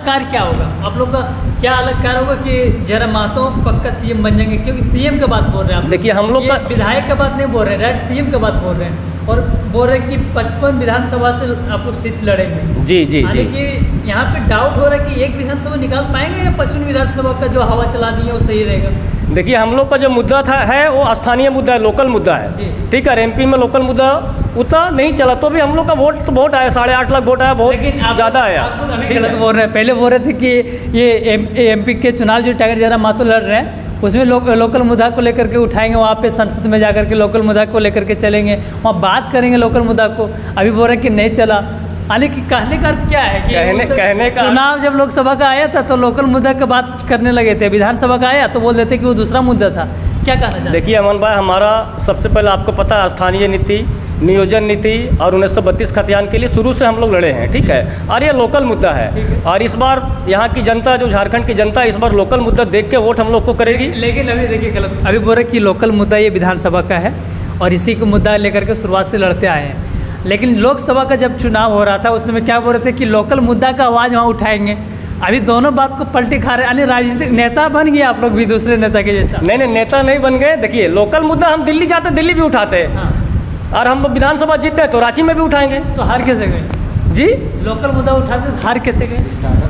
कार्य क्या होगा? आप लोग का क्या अलग कार्य होगा कि जरा महतो पक्का सीएम बन जाएंगे? क्योंकि सीएम का बात बोल रहे हैं आप। देखिए हम लोग का विधायक का बात नहीं बोल रहे हैं, डायरेक्ट सीएम का बात बोल रहे हैं और बोल रहे हैं कि 55 विधानसभा से आप लोग सीट लड़ेंगे। जी जी जी। कि यहाँ पे डाउट हो रहा है कि एक विधानसभा निकाल पाएंगे या 55 विधानसभा का जो हवा चला दी है वो सही रहेगा? देखिए हम लोग का जो मुद्दा था है वो स्थानीय मुद्दा है, लोकल मुद्दा है, ठीक है। एमपी में लोकल मुद्दा उतना नहीं चला तो भी हम लोग का वोट तो बहुत आया, 8.5 लाख वोट आया, बहुत ज़्यादा आया। गलत बोल रहे हैं, पहले बोल रहे थे कि ये एमपी के चुनाव जो टाइगर जयराम महतो लड़ रहे हैं उसमें लोकल मुद्दा को लेकर के उठाएंगे, वहाँ पे संसद में जाकर के लोकल मुद्दा को लेकर के चलेंगे, वहाँ बात करेंगे लोकल मुद्दा को। अभी बोल रहे हैं कि नहीं चला। हालांकि कि कहने का अर्थ क्या है कि कहने का चुनाव जब लोकसभा का आया था तो लोकल मुद्दा की बात करने लगे थे, विधानसभा का आया तो बोल देते कि वो दूसरा मुद्दा था। क्या कहना चाहते हैं? देखिए अमन भाई, हमारा सबसे पहले आपको पता है स्थानीय नीति, नियोजन नीति और 1932 खतियान के लिए शुरू से हम लोग लड़े हैं, ठीक है। और ये लोकल मुद्दा है और इस बार यहाँ की जनता, जो झारखंड की जनता इस बार लोकल मुद्दा देख के वोट हम लोग को करेगी। लेकिन अभी देखिए गलत, अभी बोल रहे कि लोकल मुद्दा ये विधानसभा का है और इसी को मुद्दा लेकर के शुरुआत से लड़ते आए हैं। लेकिन लोकसभा का जब चुनाव हो रहा था उस समय क्या बोल रहे थे कि लोकल मुद्दा का आवाज़ वहाँ उठाएंगे। अभी दोनों बात को पलटी खा रहे हैं, यानी राजनीतिक नेता बन गए आप लोग भी दूसरे नेता के जैसा। नहीं नहीं, नेता नहीं बन गए। देखिए लोकल मुद्दा हम दिल्ली जाते दिल्ली भी उठाते हैं। हाँ। और हम विधानसभा जीते हैं तो रांची में भी उठाएंगे। तो हार कैसे गए जी? लोकल मुद्दा उठाते तो हार कैसे गए?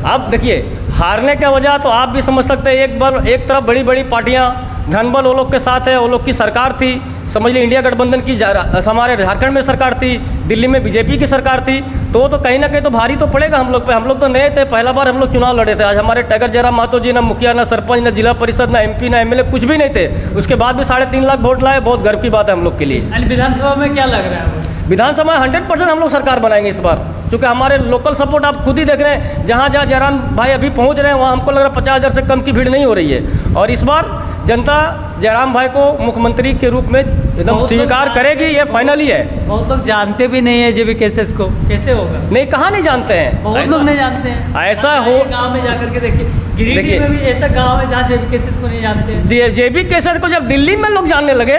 अब देखिए हारने का वजह तो आप भी समझ सकते हैं। एक तरफ बड़ी बड़ी पार्टियां धनबल वो लोग के साथ है, वो लोग की सरकार थी, समझ लीजिए इंडिया गठबंधन की हमारे झारखंड में सरकार थी, दिल्ली में बीजेपी की सरकार थी, तो कहीं ना कहीं तो भारी तो पड़ेगा हम लोग पे। हम लोग तो नए थे, पहला बार हम लोग चुनाव लड़े थे। आज हमारे टाइगर जयराम महतो जी ना मुखिया, ना सरपंच, ना जिला परिषद, ना एमपी, ना एमएलए, कुछ भी नहीं थे। उसके बाद भी 3.5 लाख वोट लाए, बहुत गर्व की बात है हम लोग के लिए। विधानसभा में क्या लग रहा है? विधानसभा में 100% हम लोग सरकार बनाएंगे इस बार, क्योंकि हमारे लोकल सपोर्ट आप खुद ही देख रहे हैं। जहाँ जहाँ जयराम भाई अभी पहुँच रहे हैं वहाँ हमको लग रहा है 50,000 से कम की भीड़ नहीं हो रही है। और इस बार जनता जयराम भाई को मुख्यमंत्री के रूप में एकदम स्वीकार करेगी, ये फाइनली है। बहुत लोग जानते भी नहीं है जेबी केसेस को, कैसे होगा? नहीं, कहाँ नहीं जानते हैं, बहुत लोग नहीं जानते हैं। ऐसा हो गाँव में जाकर के देखिए, गिरिडीह में भी ऐसा गाँव है जहाँ जेबी केसेस को नहीं जानते हैं। जेबी केसेस को जब दिल्ली में लोग जानने लगे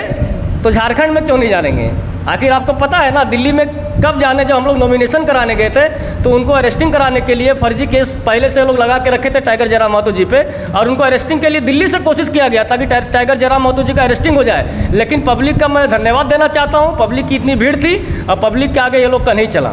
तो झारखंड में क्यों नहीं जानेंगे? आखिर आपको पता है ना, दिल्ली में कब जाने, जब हम लोग नॉमिनेशन कराने गए थे तो उनको अरेस्टिंग कराने के लिए फर्जी केस पहले से लोग लगा के रखे थे टाइगर जयराम महतो जी पे, और उनको अरेस्टिंग के लिए दिल्ली से कोशिश किया गया ताकि टाइगर जयराम महतो जी का अरेस्टिंग हो जाए। लेकिन पब्लिक का मैं धन्यवाद देना चाहता हूँ, पब्लिक की इतनी भीड़ थी और पब्लिक के आगे ये लोग का नहीं चला।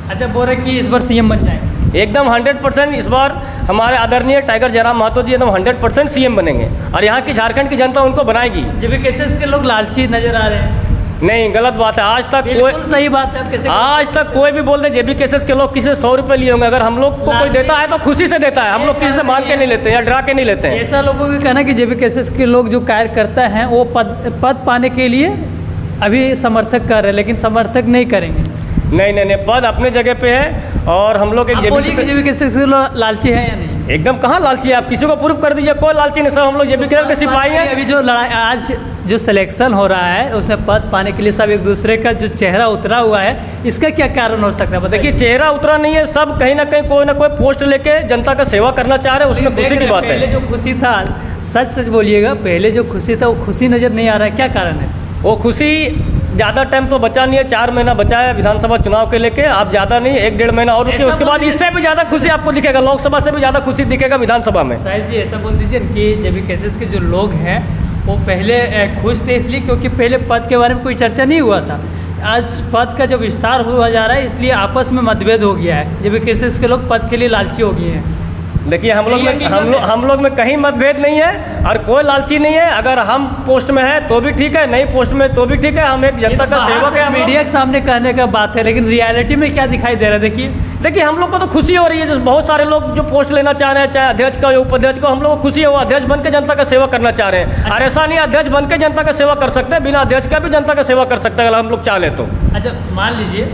अच्छा, बोल रहे कि इस बार सीएम बन जाए? एकदम 100% इस बार हमारे आदरणीय टाइगर जयराम महतो जी एकदम 100% सीएम बनेंगे और यहाँ की झारखंड की जनता उनको बनाएगी। जेबी केसेस के लोग लालची नजर आ रहे हैं। नहीं, गलत बात है। आज तक कोई, सही बात है, कैसे आज तक कोई भी बोल दे जेबी केसेस के लोग किसी से 100 रुपये लिए होंगे। अगर हम लोग को कोई देता है तो खुशी से देता है, हम लोग किसी से मांग के नहीं लेते या डरा के नहीं लेते हैं। ऐसा लोगों का कहना है कि जेबी केसेस के लोग जो कार्यकर्ता हैं वो पद पाने के लिए अभी समर्थक कर रहे हैं, लेकिन समर्थक नहीं करेंगे। नहीं, पद अपने जगह पे है और हम लोग जेबी केसेस के लोग लालची है या नहीं? एकदम कहाँ लालची है, आप किसी को प्रूफ कर दीजिए, कोई लालची नहीं। सब हम लोग जेबी केसेस के सिपाही हैं। अभी जो लड़ाई, आज जो सिलेक्शन हो रहा है उसमें पद पाने के लिए सब एक दूसरे का जो चेहरा उतरा हुआ है, इसका क्या कारण हो सकता है? देखिए चेहरा उतरा नहीं है, सब कहीं ना कहीं कोई ना कोई पोस्ट लेके जनता का सेवा करना चाह रहे हैं, उसमें खुशी की बात है। पहले जो खुशी था, सच बोलिएगा, पहले जो खुशी था वो खुशी नजर नहीं आ रहा है, क्या कारण है? वो खुशी ज़्यादा टाइम तो बचा नहीं है, 4 महीना बचा है विधानसभा चुनाव के लेके। आप ज़्यादा नहीं, 1-1.5 महीना और रुकिए, उसके बाद इससे भी ज़्यादा खुशी आपको दिखेगा, लोकसभा से भी ज़्यादा खुशी दिखेगा विधानसभा में। शायद जी ऐसा बोल दीजिए कि जेबी केसेस के जो लोग हैं वो पहले खुश थे इसलिए क्योंकि पहले पद के बारे में कोई चर्चा नहीं हुआ था। आज पद का जो विस्तार हुआ जा रहा है इसलिए आपस में मतभेद हो गया है, जेबी केसेस के लोग पद के लिए लालची हो गए हैं। देखिए हम लोग में कहीं मतभेद नहीं है और कोई लालची नहीं है। अगर हम पोस्ट में है तो भी ठीक है, नहीं पोस्ट में तो भी ठीक है। हम एक जनता का सेवक है। मीडिया के सामने कहने का बात है, लेकिन रियलिटी में क्या दिखाई दे रहा है? देखिए हम लोग को तो खुशी हो रही है, बहुत सारे लोग जो पोस्ट लेना चाह रहे हैं, चाहे अध्यक्ष का या उपाध्यक्ष का, हम लोग को खुशी है, वो अध्यक्ष बन के जनता का सेवा करना चाह रहे हैं। और ऐसा नहीं अध्यक्ष बन के जनता का सेवा कर सकते हैं, बिना अध्यक्ष का भी जनता का सेवा कर सकते हैं अगर हम लोग चाह ले तो। अच्छा, मान लीजिए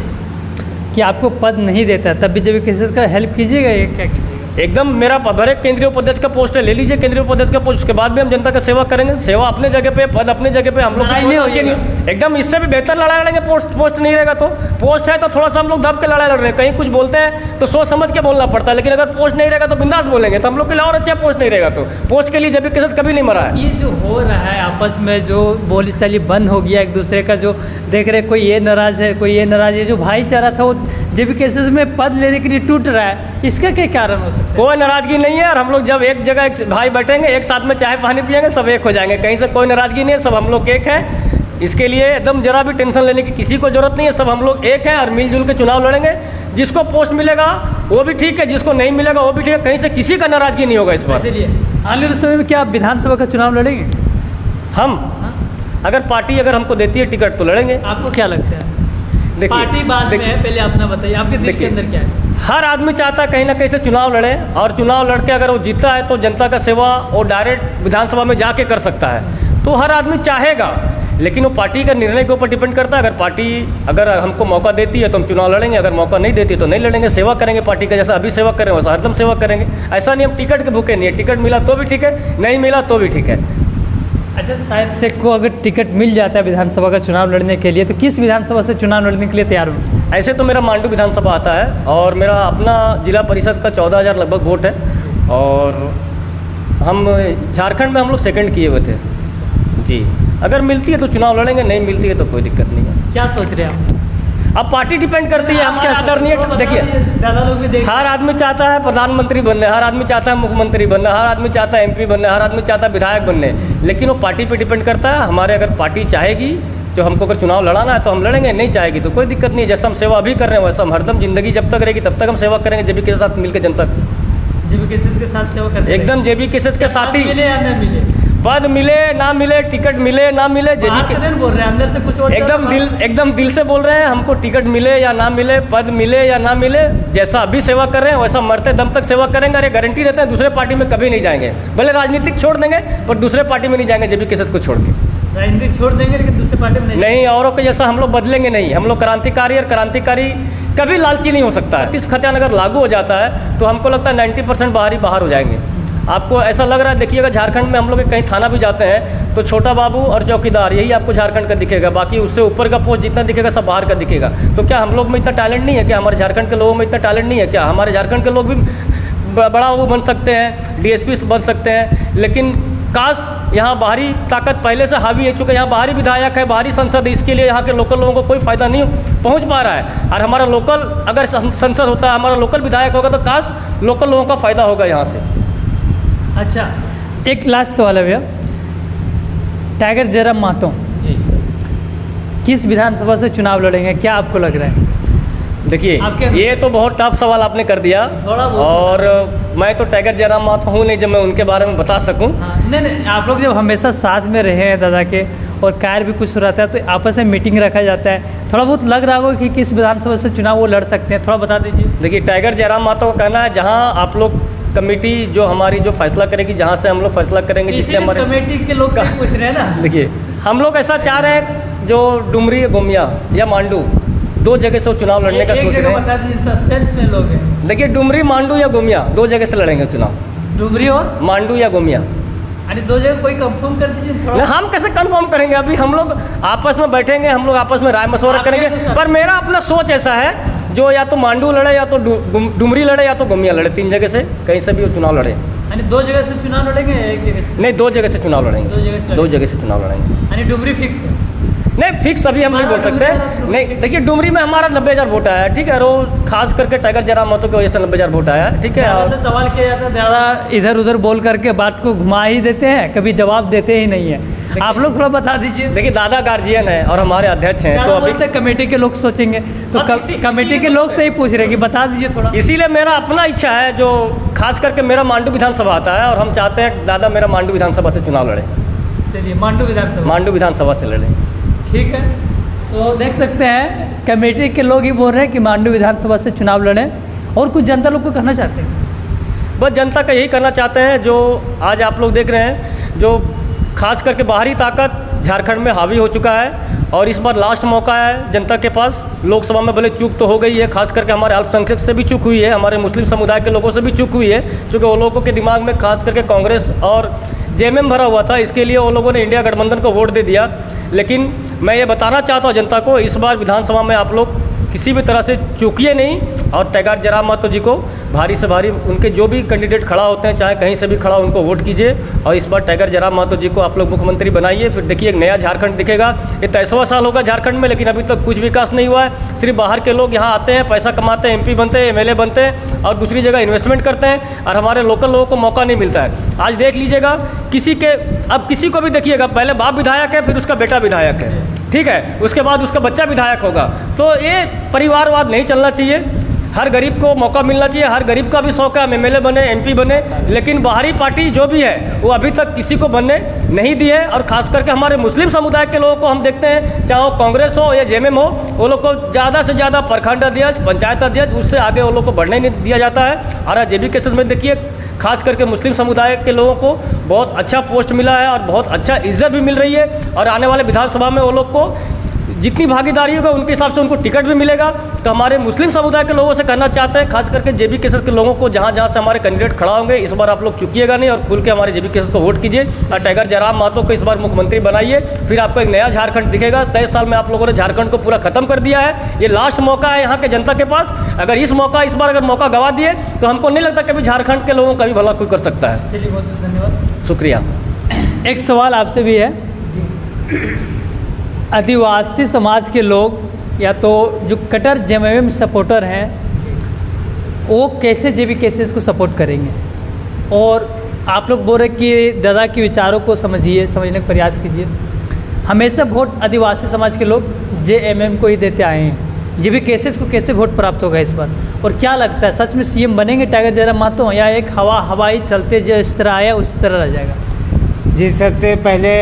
कि आपको पद नहीं देता तब भी जेबी केसेस का हेल्प कीजिएगा, ये क्या कीजिएगा? एकदम मेरा भरे केंद्रीय उपाध्यक्ष का पोस्ट है, ले लीजिए केंद्रीय उपाध्यक्ष का पोस्ट, उसके बाद भी हम जनता का सेवा करेंगे। सेवा अपने जगह पे, पद अपने जगह पे, हम लोग एकदम इससे भी बेहतर लड़ाई लड़ेंगे। पोस्ट नहीं रहेगा तो, पोस्ट है तो थोड़ा सा हम लोग दब के लड़ाई लड़ रहे हैं, कहीं कुछ बोलते हैं तो सोच समझ के बोलना पड़ता है, लेकिन अगर पोस्ट नहीं रहेगा तो बिंदास बोलेंगे। तो हम लोग के लिए और अच्छा पोस्ट नहीं रहेगा तो, पोस्ट के लिए जेबी केसेस कभी नहीं मरा है। ये जो हो रहा है आपस में जो बोली चाली बंद हो गया, एक दूसरे का जो देख रहे, कोई ये नाराज है कोई ये नाराज है, जो भाईचारा था वो जेबी केसेस में पद लेने के लिए टूट रहा है, इसका क्या कारण हो सकता है? कोई नाराजगी नहीं है, और हम लोग जब एक जगह एक भाई बैठेंगे, एक साथ में चाय पानी पियेंगे, सब एक हो जाएंगे, कहीं से कोई नाराजगी नहीं है, सब हम लोग एक हैं। इसके लिए एकदम जरा भी टेंशन लेने की किसी को जरूरत नहीं है, सब हम लोग एक हैं और मिलजुल के चुनाव लड़ेंगे। जिसको पोस्ट मिलेगा वो भी ठीक है, जिसको नहीं मिलेगा वो भी ठीक है, कहीं से किसी का नाराजगी नहीं होगा इस बार। चलिए, आने वाले समय में क्या आप विधानसभा का चुनाव लड़ेंगे? हम अगर पार्टी अगर हमको देती है टिकट तो लड़ेंगे। आपको क्या लगता है? पार्टी बाद में है, पहले अपना बताइए, आपके दिल के अंदर क्या है? हर आदमी चाहता है कहीं ना कहीं से चुनाव लड़े, और चुनाव लड़के अगर वो जीतता है तो जनता का सेवा वो डायरेक्ट विधानसभा में जाके कर सकता है, तो हर आदमी चाहेगा, लेकिन वो पार्टी का निर्णय के ऊपर डिपेंड करता है। अगर पार्टी अगर हमको मौका देती है तो हम चुनाव लड़ेंगे, अगर मौका नहीं देती तो नहीं लड़ेंगे, सेवा करेंगे पार्टी का, जैसा अभी सेवा कर रहे हैं वैसा हरदम सेवा करेंगे। ऐसा नहीं हम टिकट के भूखे नहीं है, टिकट मिला तो भी ठीक है, नहीं मिला तो भी ठीक है। अच्छा, शायद से को अगर टिकट मिल जाता है विधानसभा का चुनाव लड़ने के लिए, तो किस विधानसभा से चुनाव लड़ने के लिए तैयार हो? ऐसे तो मेरा मांडू विधानसभा आता है और मेरा अपना जिला परिषद का 14,000 लगभग वोट है, और हम झारखंड में हम लोग सेकंड किए हुए थे जी। अगर मिलती है तो चुनाव लड़ेंगे, नहीं मिलती है तो कोई दिक्कत नहीं है। क्या सोच रहे हैं आप? अब पार्टी डिपेंड करती है, हम क्या आदरणीय। देखिए, ज़्यादा लोग भी देख हर आदमी चाहता है प्रधानमंत्री बनने, हर आदमी चाहता है मुख्यमंत्री बनना, हर आदमी चाहता है MP बनने, हर आदमी चाहता है विधायक बनने, लेकिन वो पार्टी पे डिपेंड करता है। हमारे अगर पार्टी चाहेगी जो हमको अगर चुनाव लड़ाना है तो हम लड़ेंगे, नहीं चाहेगी तो कोई दिक्कत नहीं है। जैसा हम सेवा अभी कर रहे हैं वैसा हम हरदम जिंदगी जब तक रहेगी तब तक हम सेवा करेंगे, जेबी के साथ मिलकर जनता की। जेबी केसेस के साथ सेवा करते एकदम जेबी केसेस के साथ ही, मिले या न मिले, पद मिले ना मिले, टिकट मिले ना मिले, जेबी के बोल रहे हैं अंदर से कुछ और एकदम दिल से बोल रहे हैं। हमको टिकट मिले या ना मिले, पद मिले या ना मिले, जैसा अभी सेवा कर रहे हैं वैसा मरते दम तक सेवा करेंगे। अरे गारंटी देते हैं दूसरे पार्टी में कभी नहीं जाएंगे, भले राजनीतिक छोड़ देंगे पर दूसरे पार्टी में नहीं जाएंगे जेबी केसेस को छोड़ के। राजनीतिक छोड़ देंगे लेकिन दूसरे पार्टी में नहीं, औरों के जैसा हम लोग बदलेंगे नहीं। हम लोग क्रांतिकारी, और क्रांतिकारी कभी लालची नहीं हो सकता है। इस खतियान अगर लागू हो जाता है तो हमको लगता है 90% बाहर हो जाएंगे। आपको ऐसा लग रहा है, देखिएगा झारखंड में हम लोग कहीं थाना भी जाते हैं तो छोटा बाबू और चौकीदार यही आपको झारखंड का दिखेगा, बाकी उससे ऊपर का पोस्ट जितना दिखेगा सब बाहर का दिखेगा। तो क्या हम लोग में इतना टैलेंट नहीं है? क्या हमारे झारखंड के लोगों में इतना टैलेंट नहीं है? क्या हमारे झारखंड के लोग भी बड़ा वो बन सकते हैं, DSP बन सकते हैं? लेकिन काश यहाँ बाहरी ताकत पहले से हावी है, चूँकि यहाँ बाहरी विधायक है, बाहरी संसद है, इसके लिए यहाँ के लोकल लोगों को कोई फ़ायदा नहीं पहुँच पा रहा है। और हमारा लोकल अगर संसद होता है, हमारा लोकल विधायक होगा तो काश लोकल लोगों का फ़ायदा होगा यहाँ से। अच्छा, एक लास्ट सवाल है भैया, टाइगर जयराम महतो जी किस विधानसभा से चुनाव लड़ेंगे, क्या आपको लग रहा है? देखिए, ये तो बहुत टफ सवाल आपने कर दिया, और मैं तो टाइगर जयराम महतो हूँ नहीं जब मैं उनके बारे में बता सकूँ। नहीं, आप लोग जब हमेशा साथ में रहे हैं दादा के, और कार्य भी कुछ रहता है तो आपस में मीटिंग रखा जाता है, थोड़ा बहुत लग रहा होगा कि किस विधानसभा से चुनाव वो लड़ सकते हैं, थोड़ा बता दीजिए। देखिए, टाइगर जयराम महतो का कहना है जहाँ आप लोग कमेटी जो हमारी जो फैसला करेगी, जहाँ से हम लोग फैसला करेंगे, जिससे हमारे कमेटी के लोग पूछ रहे हैं ना। देखिए, हम लोग ऐसा चाह रहे हैं जो डुमरी, गोमिया या मांडू, दो जगह से चुनाव लड़ने का सोच रहे हैं। सस्पेंस में लोग हैं। देखिए, डुमरी, मांडू या गोमिया, दो जगह से लड़ेंगे चुनाव। डुमरी और मांडू या गोमिया, अरे दो जगह कोई कंफर्म कर दीजिए थोड़ा। हम कैसे कंफर्म करेंगे? अभी हम लोग आपस में बैठेंगे, हम लोग आपस में राय मशवरा करेंगे। पर मेरा अपना सोच ऐसा है जो या तो मांडू लड़े, या तो डुमरी लड़े, या तो गोमिया लड़े, 3 जगह से कहीं से भी वो चुनाव लड़े। यानी 2 जगह से चुनाव लड़ेंगे, एक जगह से? नहीं, 2 जगह से चुनाव लड़ेंगे, 2 जगह से चुनाव लड़ेंगे। यानी डुमरी फिक्स है? नहीं, फिक्स अभी हम नहीं बोल सकते। नहीं, देखिए, डुमरी में हमारा 90,000 वोट आया है, ठीक है, और खास करके टाइगर जयराम महतो की वजह से 90,000 वोट आया है, ठीक है। और सवाल किया जाता है, ज़्यादा इधर उधर बोल करके बात को घुमा ही देते हैं, कभी जवाब देते ही नहीं है। आप लोग थोड़ा बता दीजिए। देखिए, दादा गार्जियन है और हमारे अध्यक्ष हैं, तो अभी से कमेटी के लोग सोचेंगे तो कमेटी के लोग से ही पूछ रहे हैं कि बता दीजिए थोड़ा। इसीलिए मेरा अपना इच्छा है, जो खास करके मेरा मांडू विधानसभा आता है, और हम चाहते हैं दादा मेरा मांडू विधानसभा से चुनाव लड़े। चलिए, मांडू विधानसभा से लड़े। ठीक है, तो देख सकते हैं कमेटी के लोग ही बोल रहे हैं कि मांडू विधानसभा से चुनाव लड़ें। और कुछ जनता लोग को कहना चाहते हैं? बस जनता का यही करना चाहते हैं, जो आज आप लोग देख रहे हैं, जो खास करके बाहरी ताकत झारखंड में हावी हो चुका है, और इस बार लास्ट मौका है जनता के पास। लोकसभा में भले चूक तो हो गई है, खास करके हमारे अल्पसंख्यक से भी चूक हुई है, हमारे मुस्लिम समुदाय के लोगों से भी चूक हुई है, क्योंकि वो लोगों के दिमाग में खास करके कांग्रेस और JMM भरा हुआ था, इसके लिए वो लोगों ने इंडिया गठबंधन को वोट दे दिया। लेकिन मैं ये बताना चाहता हूँ जनता को, इस बार विधानसभा में आप लोग किसी भी तरह से चूकिए नहीं, और टाइगर जयराम महतो जी को भारी से भारी उनके जो भी कैंडिडेट खड़ा होते हैं, चाहे कहीं से भी खड़ा, उनको वोट कीजिए और इस बार टाइगर जयराम महतो जी को आप लोग मुख्यमंत्री बनाइए। फिर देखिए एक नया झारखंड दिखेगा। ये 23वां साल होगा झारखंड में, लेकिन अभी तक कुछ विकास नहीं हुआ है। सिर्फ बाहर के लोग यहाँ आते हैं, पैसा कमाते हैं, MP बनते हैं, MLA बनते हैं और दूसरी जगह इन्वेस्टमेंट करते हैं और हमारे लोकल लोगों को मौका नहीं मिलता है। आज देख लीजिएगा अब किसी को भी देखिएगा, पहले बाप विधायक है, फिर उसका बेटा विधायक है, ठीक है, उसके बाद उसका बच्चा विधायक होगा। तो ये परिवारवाद नहीं चलना चाहिए। हर गरीब को मौका मिलना चाहिए। हर गरीब का भी शौक है हम MLA बने, MP बने, लेकिन बाहरी पार्टी जो भी है वो अभी तक किसी को बनने नहीं दी है। और खास करके हमारे मुस्लिम समुदाय के लोगों को हम देखते हैं, चाहे वो कांग्रेस हो या JMM हो, वो लोग को ज़्यादा से ज़्यादा प्रखंड अध्यक्ष, पंचायत अध्यक्ष, उससे आगे वो लोग को बढ़ने नहीं दिया जाता है। और JB केसेस में देखिए खास करके मुस्लिम समुदाय के लोगों को बहुत अच्छा पोस्ट मिला है और बहुत अच्छा इज्जत भी मिल रही है। और आने वाले विधानसभा में वो लोग को जितनी भागीदारी होगा उनके हिसाब से उनको टिकट भी मिलेगा। तो हमारे मुस्लिम समुदाय के लोगों से कहना चाहते हैं, खास करके JB केसेस के लोगों को, जहाँ जहाँ से हमारे कैंडिडेट खड़ा होंगे, इस बार आप लोग चुकिएगा नहीं और खुल के हमारे JB केसेस को वोट कीजिए और टाइगर जयराम महतो को इस बार मुख्यमंत्री बनाइए। फिर आपको एक नया झारखंड दिखेगा। 23 साल में आप लोगों ने झारखंड को पूरा खत्म कर दिया है। ये लास्ट मौका है यहाँ के जनता के पास। अगर इस बार अगर मौका गंवा दिए तो हमको नहीं लगता कभी झारखंड के लोगों का भी भला कोई कर सकता है। चलिए, बहुत बहुत धन्यवाद, शुक्रिया। एक सवाल आपसे भी है। आदिवासी समाज के लोग या तो जो कट्टर JMM सपोर्टर हैं, वो कैसे JB केसेस को सपोर्ट करेंगे? और आप लोग बोल रहे कि दादा के विचारों को समझने का प्रयास कीजिए। हमेशा वोट आदिवासी समाज के लोग JMM को ही देते आए हैं। JB केसेस को कैसे वोट प्राप्त होगा इस बार? और क्या लगता है, सच में CM बनेंगे टाइगर जयराम महतो, या एक हवाई चलते जो इस तरह आया उस तरह रह जाएगा? जी, सबसे पहले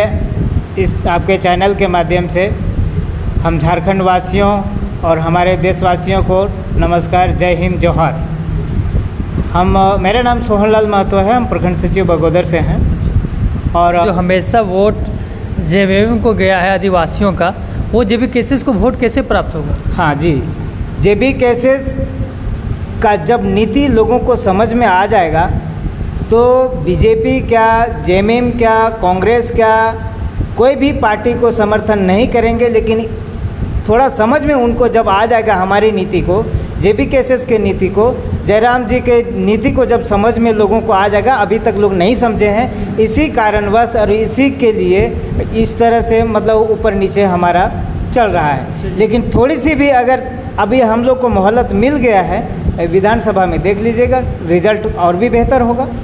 इस आपके चैनल के माध्यम से हम झारखंड वासियों और हमारे देशवासियों को नमस्कार, जय हिंद, जोहार। मेरा नाम सोहनलाल महतो है, हम प्रखंड सचिव बगोदर से हैं। और जो हमेशा वोट JMM को गया है आदिवासियों का, वो JB केसेस को वोट कैसे प्राप्त होगा? हाँ जी, JB केसेस का जब नीति लोगों को समझ में आ जाएगा तो BJP क्या, JMM क्या, कांग्रेस क्या, कोई भी पार्टी को समर्थन नहीं करेंगे। लेकिन थोड़ा समझ में उनको जब आ जाएगा हमारी नीति को, JB केसेस के नीति को, जयराम जी के नीति को जब समझ में लोगों को आ जाएगा, अभी तक लोग नहीं समझे हैं, इसी कारणवश और इसी के लिए इस तरह से मतलब ऊपर नीचे हमारा चल रहा है। लेकिन थोड़ी सी भी अगर अभी हम लोग को मोहलत मिल गया है विधानसभा में, देख लीजिएगा रिजल्ट और भी बेहतर होगा।